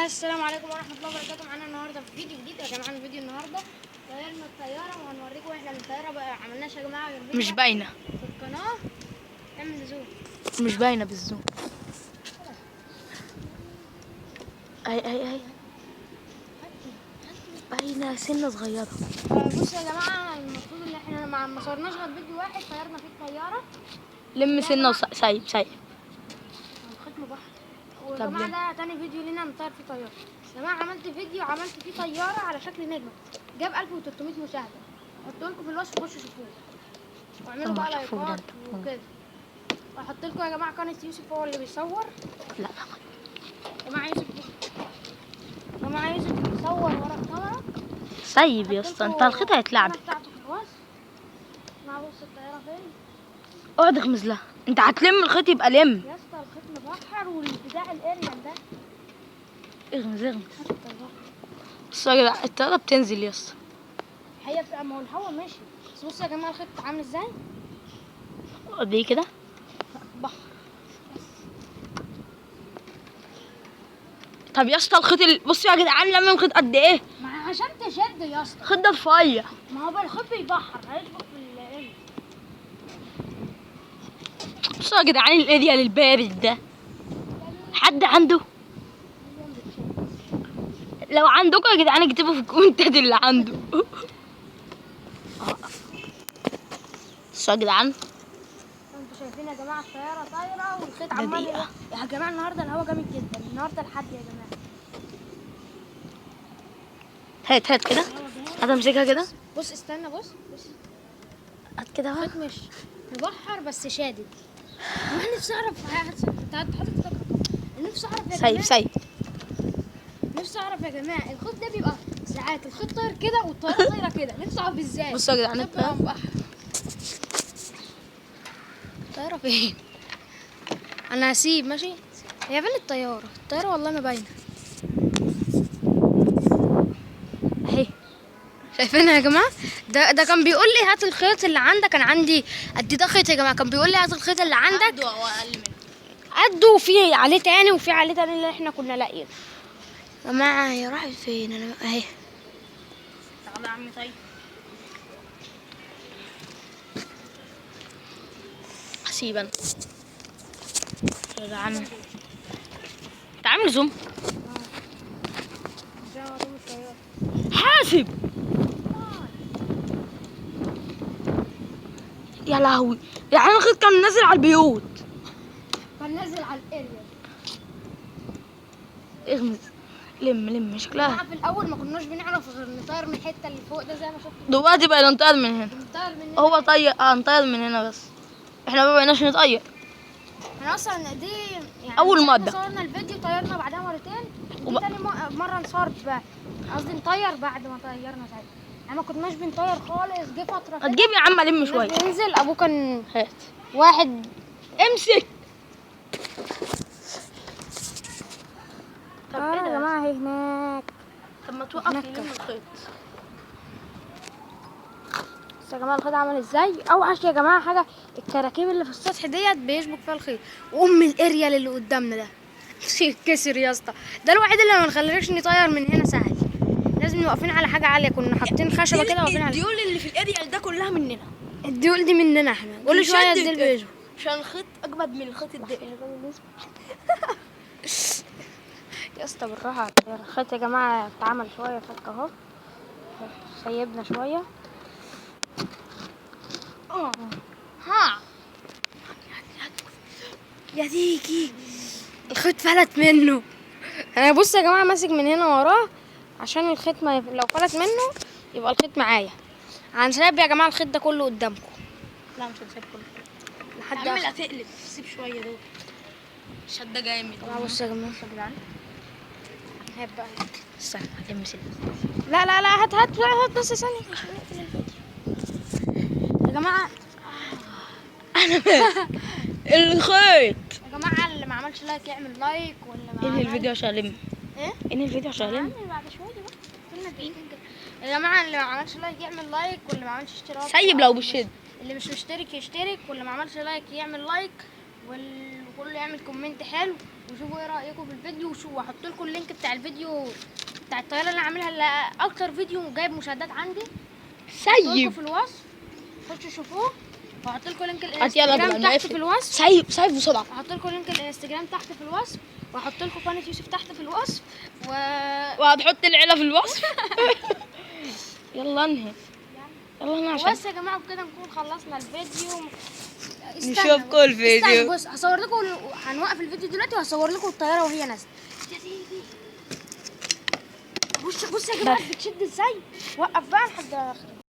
السلام عليكم ورحمة الله وبركاته. معانا النهارده في فيديو جديد يا جماعة. الفيديو النهارده طيرنا الطيارة وهنوريكم واحنا من الطيارة بقى عملناش يا جماعة غير مش باينة في القناة. اعمل زوم. مش باينة بالزوم. اي باينة سنة صغيرة. بصوا يا جماعة، المفروض ان احنا ما صورناش غير فيديو واحد طيرنا فيه الطيارة. لم سنة سايب الختم بحر. ويا جماعة ده تاني فيديو لينا نطير فيه طيارة. يا جماعة عملت فيديو عملت فيه طيارة على شكل نجمة، جاب 1300 مشاهدة. هحطه لكم في الوصف، خشوا شوفوه واعملوا بقى لايكات وكده. واحط لكم يا جماعة قناة يوسف هو اللي بيصور. لا يا جماعة يوسف بيصور ورا الكاميرا. سايب يا اسطى، انت الخيط هيتلعب. بتاعته في الوصف. مع بص الطيارة فين؟ اقعد اغمز لها. انت هتلم الخيط يبقى لم يا اسطى الخيط مبحر والبتاع الاريال ده. اغمز بص يا جدع، الطيارة بتنزل يا اسطى. هي بتبقى، ما هو الهوا ماشي. بس بصوا يا جماعة الخيط عامل ازاي؟ قد ايه كده؟ بحر. طب يا اسطى الخيط بصوا يا جدعان، لم الخيط قد ايه؟ ما عشان تشد يا اسطى. الخيط ده رفيع. ما هو بقى الخيط بيبحر هيشبك في الاريال. بصوا يا جدعان الاريال البارد ده، حد عنده؟ لو عندكم يا جدعان اكتبوا في الكومنتات اللي عنده. بصوا يا جدعان، انتوا شايفين يا جماعه الطياره طايره والخيط عمال يا جماعه. النهارده الهواء جامد جدا، النهارده الحد يا جماعه. هات كده، هتمسكها كده. بص استنى، بص هات كده اهو. الخيط مش مبحر بس شادد. انا نفسي اعرف نفسي اعرف يا جماعه. سايب نفسي اعرف يا جماعه، الخيط ده بيبقى ساعات الخيط طاير كده والطياره طايره كده. نفسي اعرف ازاي. بصوا يا جدعان الطياره مبحر. الطياره فين؟ انا هسيب ماشي. هي فين الطياره؟ الطياره والله ما باينه اهي. شايفينها يا جماعه؟ ده كان بيقول لي هات الخيط اللي عندك. انا عندي قد ده خيط يا جماعه. كان بيقول لي هات الخيط اللي عندك قده او اقل منه. قده، وفي عليه تاني وفي عليه تاني اللي احنا كنا لاقيينه. يا جماعه هي راحت فين؟ انا اهي. تعالى يا عمي. طيب هسيب انا يا جدعان. انت عامل زوم؟ حاسب. يا لهوي يعني الخيط كان نازل على البيوت. كان نازل على الاريال. اغمز. لم شكلها. في الاول ما كناش بنعرف غير نطير من الحته اللي فوق ده زي ما شفت. دلوقتي بقى نطير من هنا. نطير من هنا. هو طير نطير من هنا، بس احنا ما بقيناش نطير. احنا اصلا دي يعني اول مره صورنا الفيديو طيرنا بعدها مرتين. دي تاني مره نصور بقى، قصدي نطير بعد ما طيرنا ساعتها. احنا ما كناش بنطير خالص. جه فتره كده هتجيب يا عم الم شويه. بينزل ابوه كان هات واحد. امسك. طب ايه يا ده جماعه اهي هناك. طب ما توقف يلم الخيط. بس يا جماعه الخيط عمل ازاي. اوحش يا جماعه حاجه الكراكيب اللي في السطح ديت بيشبك فيها الخيط. الاريال اللي قدامنا ده كسر يا اسطى. ده الوحيد اللي ما نخليناش نطير من هنا سهل. لازم نوقفين على حاجه عاليه. كنا حاطين خشبه كده واقفين عليها. الديول اللي في الاريال ده كلها مننا. الديول دي مننا احنا. كل شويه الديل بيشبك عشان الخيط اجمد من الخيط الدقيق. يا اسطى بالراحه. الخيط يا جماعه اتعمل شويه فك اهو. سيبنا شويه. ها يا ديكي الخيط فلت منه. انا بص يا جماعه ماسك من هنا وراه عشان الخيط ما لو فلت منه يبقى الخيط معايا. هنسيب يا جماعه الخيط ده كله قدامكم. لا مش هنسيب كله لحد اعمل هتقلب. سيب شويه دول شده جامد. بص يا جماعه يا جدعان هات بقى. استنى هتلمس. لا هات بس ثانيه عشان نقفل الفيديو يا جماعه. الخيط يا جماعه اللي ما عملش لايك يعمل لايك، واللي ما انهي الفيديو عشان الم. ايه انهي الفيديو عشان الم. بعد شويه بقى كنا دقيقتين كده. يا جماعه اللي ما عملش لايك يعمل لايك، واللي ما عملش اشتراك سيب لو بالشد. اللي مش مشترك يشترك، واللي ما عملش لايك يعمل لايك، كله يعمل كومنت حلو وشوفوا ايه رايكم في الفيديو. وشوفوا هحط لكم اللينك بتاع الفيديو بتاع الطياره اللي انا عاملها، اللي اكتر فيديو جايب مشاهدات عندي. هحط لكم سيب في الوصف، خشوا شوفوه. وهحط لكم لينك هات يلا الانستجرام بدل ما تحت يقفل. في الوصف. سيب بسرعة. هحط لكم لينك الانستجرام تحت في الوصف، وهحط لكم قناه يوسف تحت في الوصف وهتحط العيلة في الوصف. يلا انهي. يلا انهي عشان بس يا جماعه بكده نكون خلصنا الفيديو. نشوفكم الفيديو. استنى بص هصور لكم، هنوقف الفيديو دلوقتي وهصور لكم الطياره وهي نازله. بص يا جماعه بتشد ازاي. وقف بقى لحد اخر.